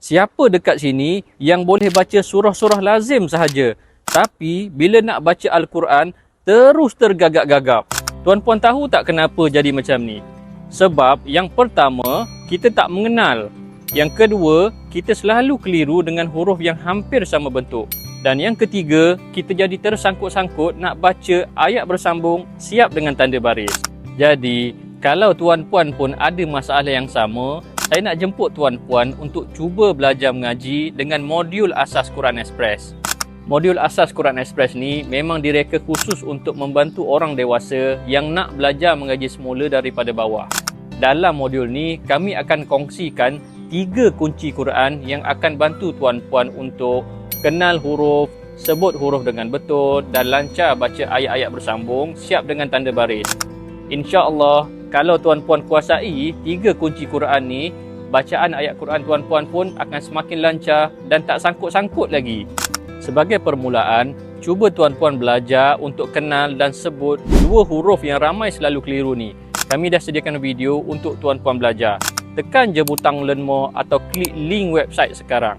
Siapa dekat sini yang boleh baca surah-surah lazim sahaja, tapi bila nak baca Al-Quran, terus tergagap-gagap? Tuan-puan tahu tak kenapa jadi macam ni? Sebab yang pertama, kita tak mengenal. Yang kedua, kita selalu keliru dengan huruf yang hampir sama bentuk. Dan yang ketiga, kita jadi tersangkut-sangkut nak baca ayat bersambung siap dengan tanda baris. Jadi, kalau tuan-puan pun ada masalah yang sama, saya nak jemput tuan-puan untuk cuba belajar mengaji dengan modul Asas Quran Express. Modul Asas Quran Express ni memang direka khusus untuk membantu orang dewasa yang nak belajar mengaji semula daripada bawah. Dalam modul ni, kami akan kongsikan 3 kunci Quran yang akan bantu tuan-puan untuk kenal huruf, sebut huruf dengan betul dan lancar baca ayat-ayat bersambung siap dengan tanda baris. InsyaAllah, kalau tuan-puan kuasai 3 kunci Quran ni, bacaan ayat Quran tuan-puan pun akan semakin lancar dan tak sangkut-sangkut lagi. Sebagai permulaan, cuba tuan-puan belajar untuk kenal dan sebut 2 huruf yang ramai selalu keliru ni. Kami dah sediakan video untuk tuan-puan belajar. Tekan je butang Learn More atau klik link website sekarang.